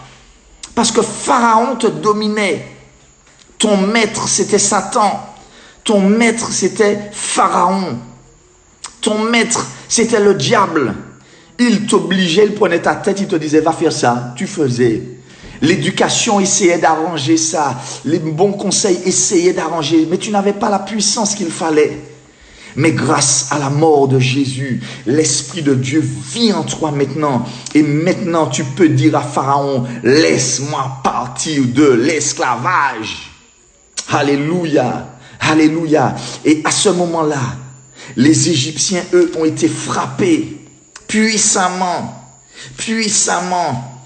Parce que Pharaon te dominait. Ton maître, c'était Satan. Ton maître, c'était Pharaon. Ton maître, c'était le diable. Il t'obligeait, il prenait ta tête, il te disait, va faire ça. Tu faisais. L'éducation essayait d'arranger ça. Les bons conseils essayaient d'arranger. Mais tu n'avais pas la puissance qu'il fallait. Mais grâce à la mort de Jésus, l'Esprit de Dieu vit en toi maintenant. Et maintenant, tu peux dire à Pharaon, laisse-moi partir de l'esclavage. Alléluia. Alléluia. Et à ce moment-là, les Égyptiens, eux, ont été frappés puissamment. Puissamment.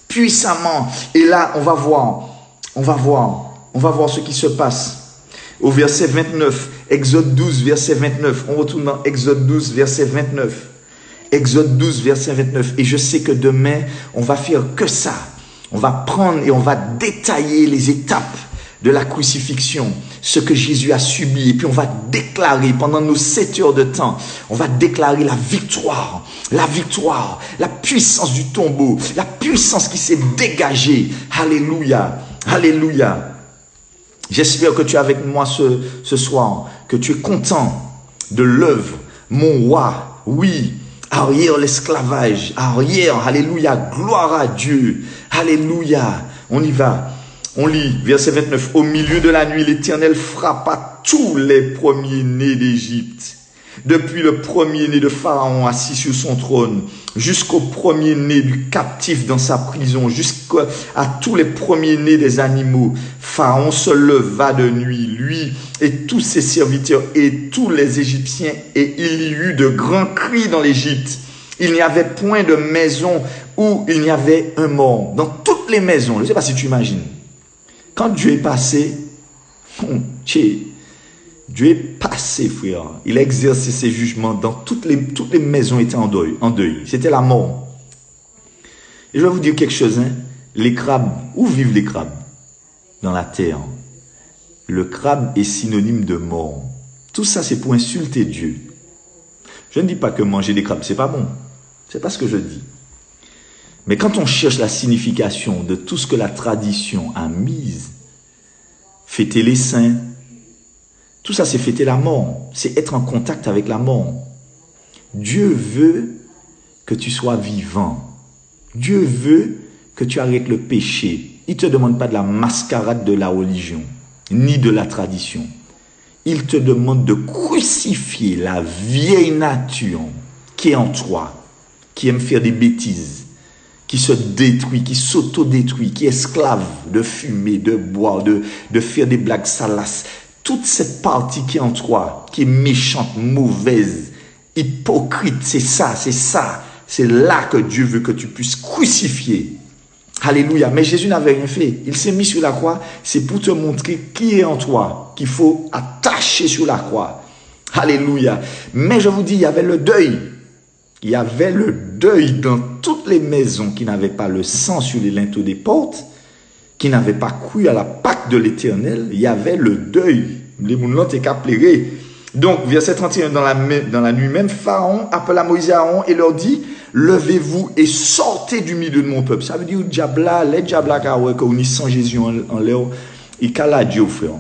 Puissamment. Et là, on va voir ce qui se passe. Au verset 29, Exode 12, verset 29. On retourne dans Exode 12, verset 29. Exode 12, verset 29. Et je sais que demain, on va faire que ça. On va prendre et on va détailler les étapes de la crucifixion, ce que Jésus a subi. Et puis on va déclarer pendant nos 7 heures de temps, on va déclarer la victoire, la puissance du tombeau, la puissance qui s'est dégagée. Alléluia, alléluia. J'espère que tu es avec moi ce soir, que tu es content de l'œuvre, mon roi, oui, arrière l'esclavage, arrière, alléluia, gloire à Dieu, alléluia, on y va. On lit, verset 29, au milieu de la nuit, l'Éternel frappa tous les premiers-nés d'Égypte, depuis le premier-né de Pharaon assis sur son trône, jusqu'au premier-né du captif dans sa prison, jusqu'à tous les premiers-nés des animaux. Pharaon se leva de nuit, lui et tous ses serviteurs et tous les Égyptiens, et il y eut de grands cris dans l'Égypte. Il n'y avait point de maison où il n'y avait un mort. Dans toutes les maisons, je ne sais pas si tu imagines, quand Dieu est passé, Dieu est passé, frère. Il a exercé ses jugements dans toutes les maisons étaient en deuil. C'était la mort. Et je vais vous dire quelque chose, hein. Les crabes, où vivent les crabes? Dans la terre. Le crabe est synonyme de mort. Tout ça, c'est pour insulter Dieu. Je ne dis pas que manger des crabes, c'est pas bon. C'est pas ce que je dis. Mais quand on cherche la signification de tout ce que la tradition a mis, fêter les saints, tout ça c'est fêter la mort, c'est être en contact avec la mort. Dieu veut que tu sois vivant. Dieu veut que tu arrêtes le péché. Il ne te demande pas de la mascarade de la religion, ni de la tradition. Il te demande de crucifier la vieille nature qui est en toi, qui aime faire des bêtises, qui se détruit, qui s'auto-détruit, qui est esclave de fumer, de boire, de faire des blagues salaces. Toute cette partie qui est en toi, qui est méchante, mauvaise, hypocrite, c'est ça. C'est là que Dieu veut que tu puisses crucifier. Alléluia. Mais Jésus n'avait rien fait. Il s'est mis sur la croix. C'est pour te montrer qui est en toi, qu'il faut attacher sur la croix. Alléluia. Mais je vous dis, il y avait le deuil. Il y avait le deuil dans toutes les maisons qui n'avaient pas le sang sur les linteaux des portes, qui n'avaient pas cru à la Pâque de l'Éternel. Il y avait le deuil. Les gens n'ont qu'à pleurer. Donc, verset 31, dans la nuit même, Pharaon appela Moïse et Aaron et leur dit, levez-vous et sortez du milieu de mon peuple. Ça veut dire, les diabla, quand on y sent Jésus en l'air, il cala Dieu, frère.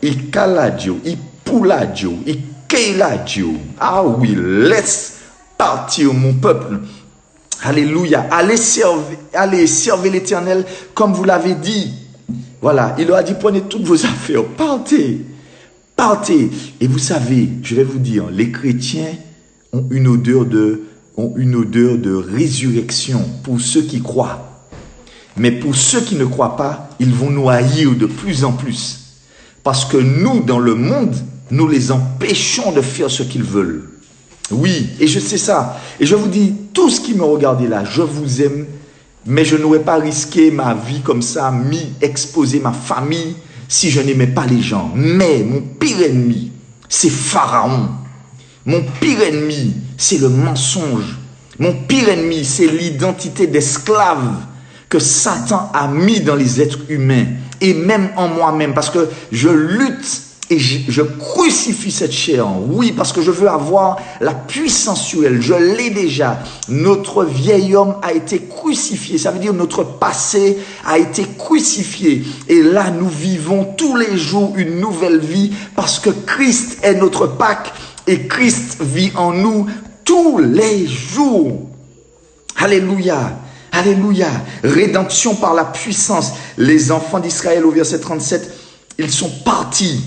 Il cala Dieu, il poula Dieu, il keila Dieu. Ah oui, laisse partir mon peuple. Alléluia. Allez servir l'Éternel comme vous l'avez dit. Voilà, il leur a dit, prenez toutes vos affaires, partez. Partez. Et vous savez, je vais vous dire, les chrétiens ont une odeur de résurrection pour ceux qui croient. Mais pour ceux qui ne croient pas, ils vont nous haïr de plus en plus. Parce que nous, dans le monde, nous les empêchons de faire ce qu'ils veulent. Oui, et je sais ça. Et je vous dis, tout ce qui me regardez là, je vous aime, mais je n'aurais pas risqué ma vie comme ça, exposer ma famille, si je n'aimais pas les gens. Mais mon pire ennemi, c'est Pharaon. Mon pire ennemi, c'est le mensonge. Mon pire ennemi, c'est l'identité d'esclave que Satan a mis dans les êtres humains et même en moi-même, parce que je lutte et je crucifie cette chair. Oui, parce que je veux avoir la puissance sur elle. Je l'ai déjà. Notre vieil homme a été crucifié. Ça veut dire notre passé a été crucifié. Et là, nous vivons tous les jours une nouvelle vie parce que Christ est notre Pâque et Christ vit en nous tous les jours. Alléluia. Alléluia. Rédemption par la puissance. Les enfants d'Israël au verset 37, ils sont partis.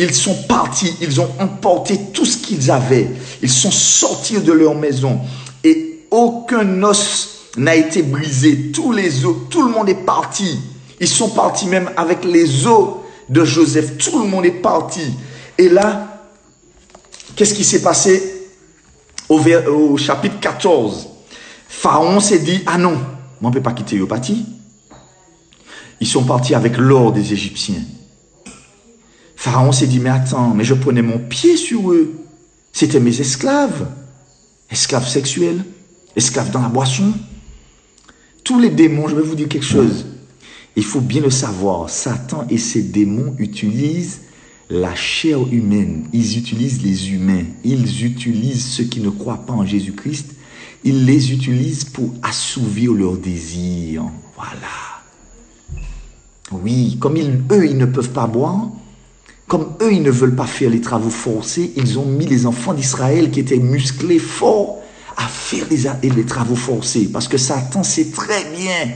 Ils sont partis, ils ont emporté tout ce qu'ils avaient. Ils sont sortis de leur maison et aucun os n'a été brisé. Tous les os, tout le monde est parti. Ils sont partis même avec les os de Joseph. Tout le monde est parti. Et là, qu'est-ce qui s'est passé au chapitre 14? Pharaon s'est dit, ah non, on ne peut pas quitter le parti. Ils sont partis avec l'or des Égyptiens. Pharaon s'est dit, mais attends, mais je prenais mon pied sur eux. C'était mes esclaves. Esclaves sexuels, esclaves dans la boisson. Tous les démons, je vais vous dire quelque chose. Il faut bien le savoir, Satan et ses démons utilisent la chair humaine. Ils utilisent les humains. Ils utilisent ceux qui ne croient pas en Jésus-Christ. Ils les utilisent pour assouvir leurs désirs. Voilà. Oui, comme eux, ils ne peuvent pas boire. Comme eux, ils ne veulent pas faire les travaux forcés, ils ont mis les enfants d'Israël qui étaient musclés, forts, à faire les travaux forcés. Parce que Satan sait très bien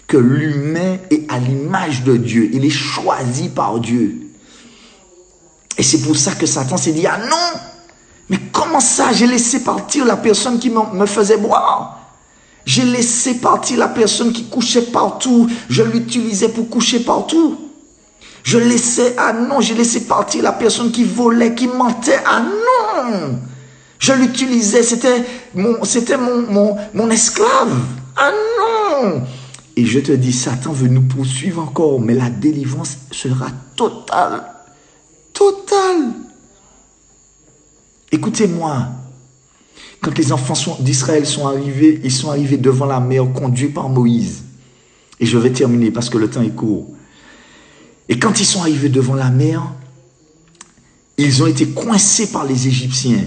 que l'humain est à l'image de Dieu. Il est choisi par Dieu. Et c'est pour ça que Satan s'est dit, ah non, mais comment ça, j'ai laissé partir la personne qui me faisait boire. J'ai laissé partir la personne qui couchait partout. Je l'utilisais pour coucher partout. Je laissais, ah non, j'ai laissé partir la personne qui volait, qui mentait, ah non. Je l'utilisais, c'était mon esclave, ah non. Et je te dis, Satan veut nous poursuivre encore, mais la délivrance sera totale, totale. Écoutez-moi, quand les enfants d'Israël sont arrivés, ils sont arrivés devant la mer conduits par Moïse. Et je vais terminer parce que le temps est court. Et quand ils sont arrivés devant la mer, ils ont été coincés par les Égyptiens.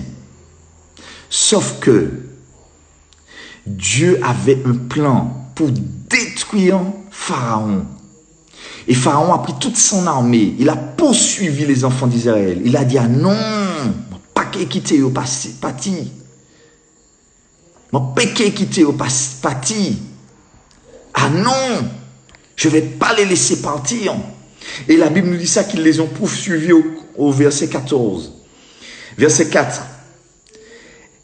Sauf que Dieu avait un plan pour détruire Pharaon. Et Pharaon a pris toute son armée. Il a poursuivi les enfants d'Israël. Il a dit, ah non, pas quitter au parti. Mon péché quitter au parti. Ah non, je ne vais pas les laisser partir. Et la Bible nous dit ça, qu'ils les ont poursuivis au verset 14. Verset 4.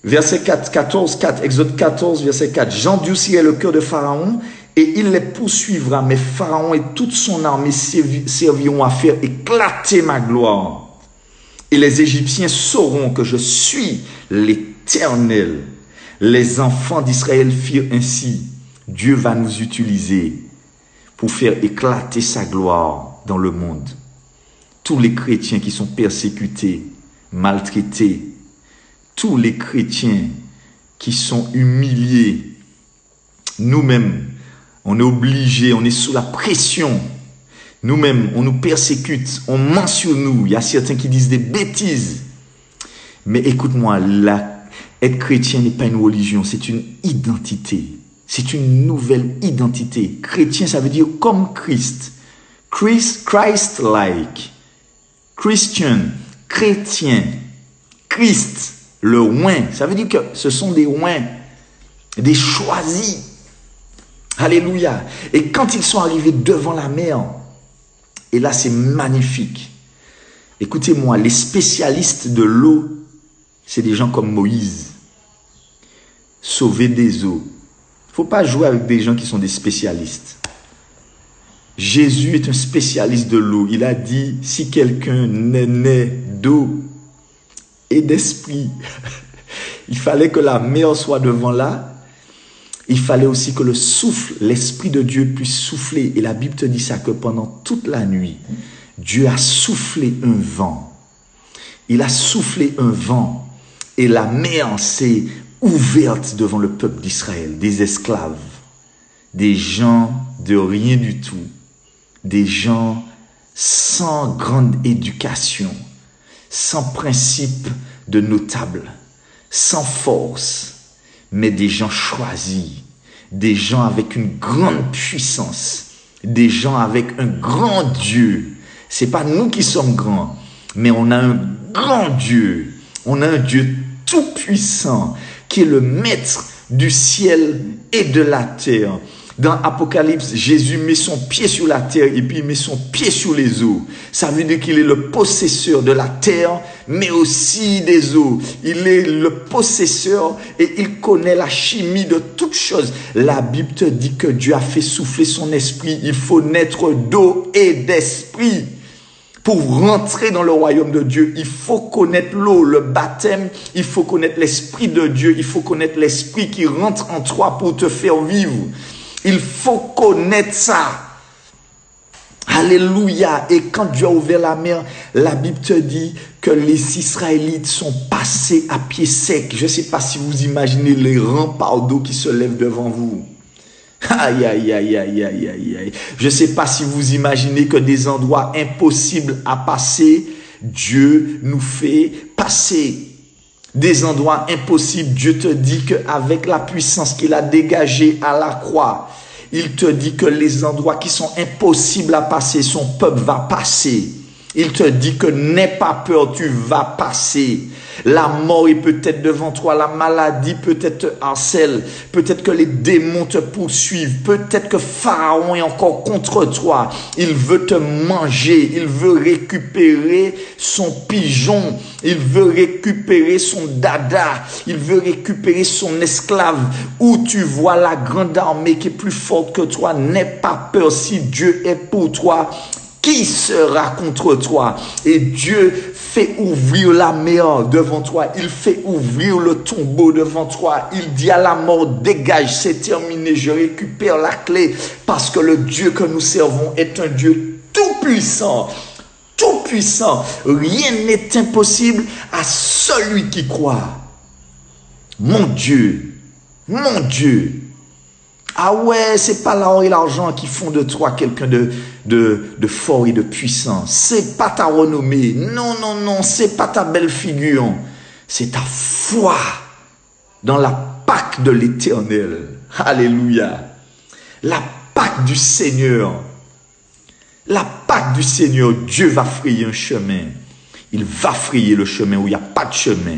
Verset 4, Exode 14, verset 4. J'endurcirai le cœur de Pharaon et il les poursuivra, mais Pharaon et toute son armée serviront à faire éclater ma gloire. Et les Égyptiens sauront que je suis l'Éternel. Les enfants d'Israël firent ainsi. Dieu va nous utiliser pour faire éclater sa gloire dans le monde. Tous les chrétiens qui sont persécutés, maltraités, tous les chrétiens qui sont humiliés, nous-mêmes, on est obligés, on est sous la pression. Nous-mêmes, on nous persécute, on ment sur nous. Il y a certains qui disent des bêtises. Mais écoute-moi, être chrétien n'est pas une religion, c'est une identité. C'est une nouvelle identité. Chrétien, ça veut dire comme Christ. Christ-like. Christian, chrétien. Christ, le oint. Ça veut dire que ce sont des oints, des choisis. Alléluia. Et quand ils sont arrivés devant la mer, et là c'est magnifique. Écoutez-moi, les spécialistes de l'eau, c'est des gens comme Moïse. Sauver des eaux. Il ne faut pas jouer avec des gens qui sont des spécialistes. Jésus est un spécialiste de l'eau. Il a dit, si quelqu'un n'est né d'eau et d'esprit, il fallait que la mer soit devant là. Il fallait aussi que le souffle, l'Esprit de Dieu puisse souffler. Et la Bible te dit ça, que pendant toute la nuit, Dieu a soufflé un vent. Il a soufflé un vent. Et la mer s'est ouverte devant le peuple d'Israël. Des esclaves, des gens de rien du tout, des gens sans grande éducation, sans principe de notable, sans force, mais des gens choisis, des gens avec une grande puissance, des gens avec un grand Dieu. C'est pas nous qui sommes grands, mais on a un grand Dieu. On a un Dieu tout puissant qui est le maître du ciel et de la terre. Dans Apocalypse, Jésus met son pied sur la terre et puis il met son pied sur les eaux. Ça veut dire qu'il est le possesseur de la terre, mais aussi des eaux. Il est le possesseur et il connaît la chimie de toutes choses. La Bible te dit que Dieu a fait souffler son esprit. Il faut naître d'eau et d'esprit. Pour rentrer dans le royaume de Dieu, il faut connaître l'eau, le baptême, il faut connaître l'esprit de Dieu, il faut connaître l'esprit qui rentre en toi pour te faire vivre. Il faut connaître ça. Alléluia. Et quand Dieu a ouvert la mer, la Bible te dit que les Israélites sont passés à pied sec. Je ne sais pas si vous imaginez les remparts d'eau qui se lèvent devant vous. Aïe, aïe, aïe, aïe, aïe, aïe, aïe. Je ne sais pas si vous imaginez que des endroits impossibles à passer, Dieu nous fait passer. Des endroits impossibles, Dieu te dit qu'avec la puissance qu'il a dégagée à la croix, il te dit que les endroits qui sont impossibles à passer, son peuple va passer. Il te dit que n'aie pas peur, tu vas passer. La mort est peut-être devant toi, la maladie peut-être te harcèle, peut-être que les démons te poursuivent, peut-être que Pharaon est encore contre toi. Il veut te manger, il veut récupérer son pigeon, il veut récupérer son dada, il veut récupérer son esclave. Où tu vois la grande armée qui est plus forte que toi, n'aie pas peur. Si Dieu est pour toi, qui sera contre toi? Et Dieu fait ouvrir la mer devant toi. Il fait ouvrir le tombeau devant toi. Il dit à la mort, dégage, c'est terminé. Je récupère la clé parce que le Dieu que nous servons est un Dieu tout puissant. Tout puissant. Rien n'est impossible à celui qui croit. Mon Dieu. Mon Dieu. Ah ouais, c'est pas l'or et l'argent qui font de toi quelqu'un de fort et de puissant. C'est pas ta renommée. Non, non, non, c'est pas ta belle figure. C'est ta foi dans la Pâque de l'Éternel. Alléluia. La Pâque du Seigneur. La Pâque du Seigneur. Dieu va frayer un chemin. Il va frayer le chemin où il n'y a pas de chemin.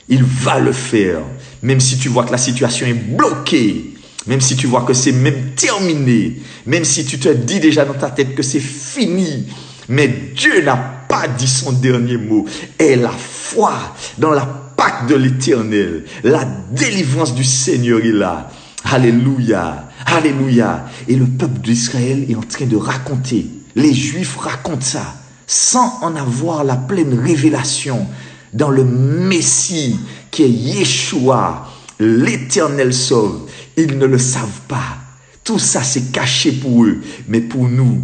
Il va le faire. Même si tu vois que la situation est bloquée. Même si tu vois que c'est même terminé, même si tu te dis déjà dans ta tête que c'est fini, mais Dieu n'a pas dit son dernier mot. Et la foi dans la Pâque l'impact de l'Éternel, la délivrance du Seigneur est là. Alléluia, alléluia. Et le peuple d'Israël est en train de raconter, les Juifs racontent ça, sans en avoir la pleine révélation dans le Messie qui est Yeshua, l'Éternel sauve. Ils ne le savent pas. Tout ça, c'est caché pour eux. Mais pour nous,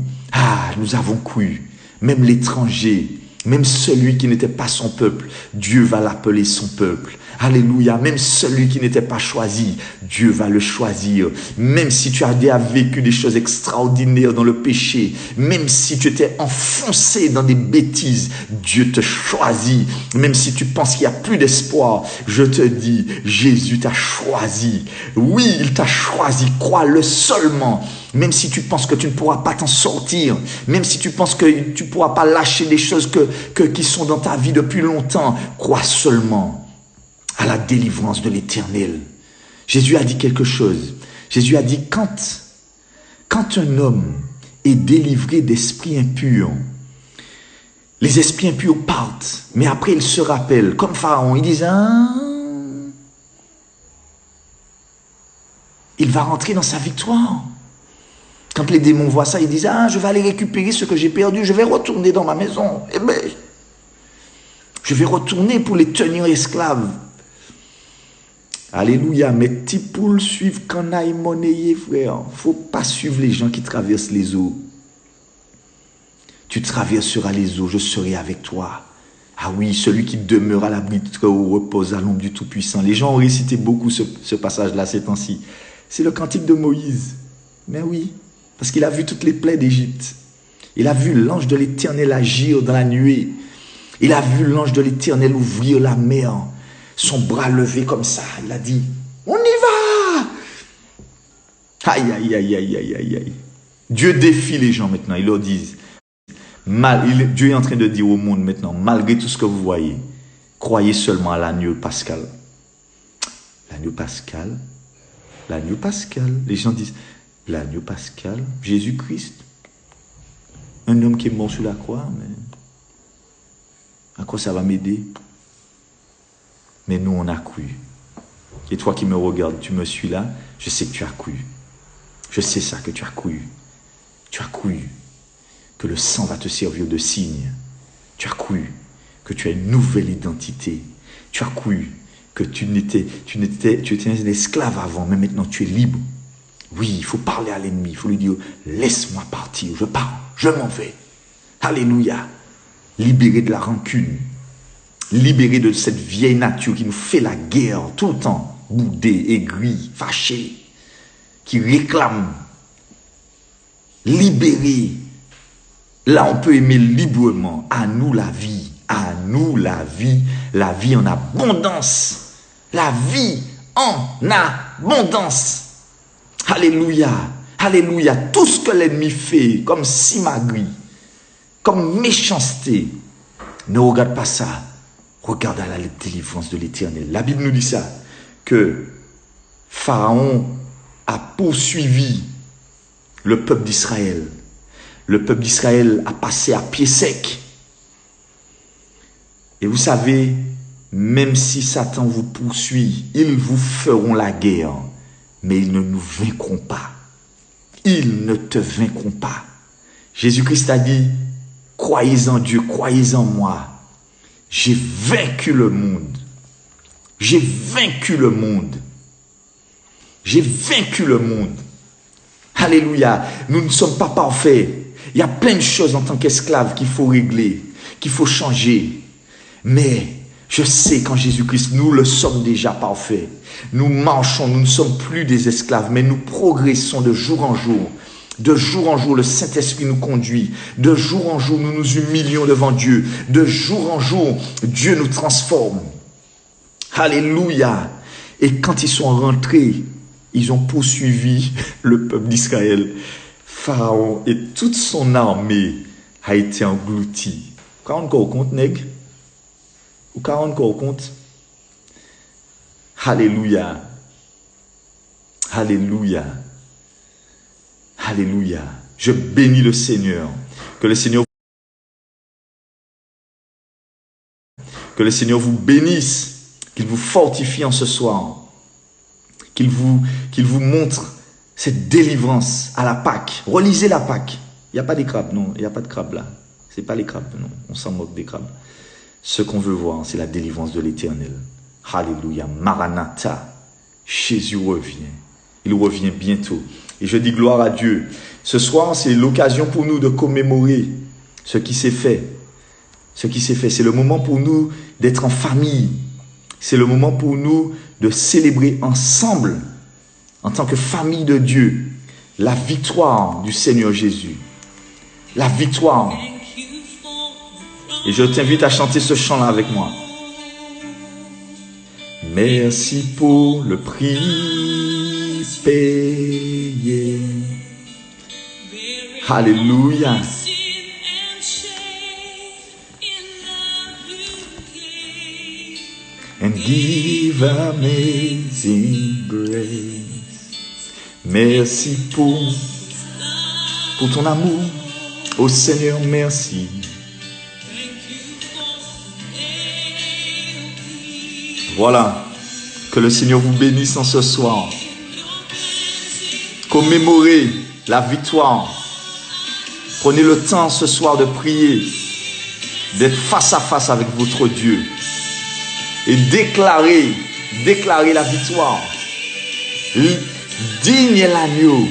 nous avons cru. Même l'étranger, même celui qui n'était pas son peuple, Dieu va l'appeler son peuple. Alléluia. Même celui qui n'était pas choisi, Dieu va le choisir. Même si tu as déjà vécu des choses extraordinaires dans le péché, même si tu étais enfoncé dans des bêtises, Dieu te choisit. Même si tu penses qu'il n'y a plus d'espoir, je te dis, Jésus t'a choisi. Oui, il t'a choisi. Crois-le seulement. Même si tu penses que tu ne pourras pas t'en sortir, même si tu penses que tu ne pourras pas lâcher des choses qui sont dans ta vie depuis longtemps, crois seulement à la délivrance de l'Éternel. Jésus a dit quelque chose. Jésus a dit, quand un homme est délivré d'esprits impurs, les esprits impurs partent, mais après ils se rappellent, comme Pharaon, ils disent, il va rentrer dans sa victoire. Quand les démons voient ça, ils disent, je vais aller récupérer ce que j'ai perdu, je vais retourner dans ma maison. Eh bien, je vais retourner pour les tenir esclaves. Alléluia, mes petits poules suivent quand aille monnayer, frère. Il ne faut pas suivre les gens qui traversent les eaux. Tu traverseras les eaux, je serai avec toi. Ah oui, celui qui demeure à l'abri du Très-Haut repose à l'ombre du Tout-Puissant. Les gens ont récité beaucoup ce passage-là ces temps-ci. C'est le cantique de Moïse. Mais oui, parce qu'il a vu toutes les plaies d'Égypte. Il a vu l'ange de l'Éternel agir dans la nuée. Il a vu l'ange de l'Éternel ouvrir la mer. Son bras levé comme ça, il a dit, on y va! Aïe, aïe, aïe, aïe, aïe, aïe, aïe. Dieu défie les gens maintenant, ils leur disent, Dieu est en train de dire au monde maintenant, malgré tout ce que vous voyez, croyez seulement à l'agneau pascal. L'agneau pascal, l'agneau pascal. Les gens disent, l'agneau pascal, Jésus-Christ, un homme qui est mort sur la croix, mais à quoi ça va m'aider? Mais nous, on a cru. Et toi qui me regardes, tu me suis là, je sais que tu as cru. Je sais ça, que tu as cru. Tu as cru que le sang va te servir de signe. Tu as cru que tu as une nouvelle identité. Tu as cru que tu étais un esclave avant, mais maintenant tu es libre. Oui, il faut parler à l'ennemi. Il faut lui dire, laisse-moi partir, je pars, je m'en vais. Alléluia. Libéré de la rancune. Libéré de cette vieille nature qui nous fait la guerre tout le temps, boudé, aigri, fâché, qui réclame. Libéré. Là, on peut aimer librement. À nous la vie. À nous la vie. La vie en abondance. La vie en abondance. Alléluia. Alléluia. Tout ce que l'ennemi fait, comme simagrée, comme méchanceté, ne regarde pas ça. Regarde à la délivrance de l'Éternel. La Bible nous dit ça, que Pharaon a poursuivi le peuple d'Israël. Le peuple d'Israël a passé à pied sec. Et vous savez, même si Satan vous poursuit, ils vous feront la guerre, mais ils ne nous vaincront pas. Ils ne te vaincront pas. Jésus-Christ a dit, croyez en Dieu, croyez en moi. J'ai vaincu le monde. J'ai vaincu le monde. J'ai vaincu le monde. Alléluia. Nous ne sommes pas parfaits. Il y a plein de choses en tant qu'esclave qu'il faut régler, qu'il faut changer. Mais je sais qu'en Jésus-Christ, nous le sommes déjà parfaits. Nous marchons, nous ne sommes plus des esclaves, mais nous progressons de jour en jour. De jour en jour, le Saint-Esprit nous conduit. De jour en jour, nous nous humilions devant Dieu. De jour en jour, Dieu nous transforme. Alléluia. Et quand ils sont rentrés, ils ont poursuivi le peuple d'Israël. Pharaon et toute son armée a été engloutie. Quand on encore compte, nègre? Ou quand on encore compte? Alléluia. Alléluia. Alléluia. Je bénis le Seigneur. Que le Seigneur vous bénisse. qu'il vous fortifie en ce soir, qu'il vous montre cette délivrance à la Pâque. Relisez la Pâque. Il n'y a pas des crabes, non, il n'y a pas de crabes là. Ce n'est pas les crabes, non, on s'en moque des crabes. Ce qu'on veut voir, c'est la délivrance de l'Éternel. Alléluia, Maranatha, Jésus revient. Il revient bientôt. Et je dis gloire à Dieu. Ce soir, c'est l'occasion pour nous de commémorer ce qui s'est fait. Ce qui s'est fait, c'est le moment pour nous d'être en famille. C'est le moment pour nous de célébrer ensemble, en tant que famille de Dieu, la victoire du Seigneur Jésus. La victoire. Et je t'invite à chanter ce chant-là avec moi. Merci pour le prix payé. Alléluia. And give amazing grace. Merci pour ton amour. Oh Seigneur, merci. Voilà. Que le Seigneur vous bénisse en ce soir. Commémorez la victoire. Prenez le temps ce soir de prier, d'être face à face avec votre Dieu. Et déclarer la victoire. Digne est l'agneau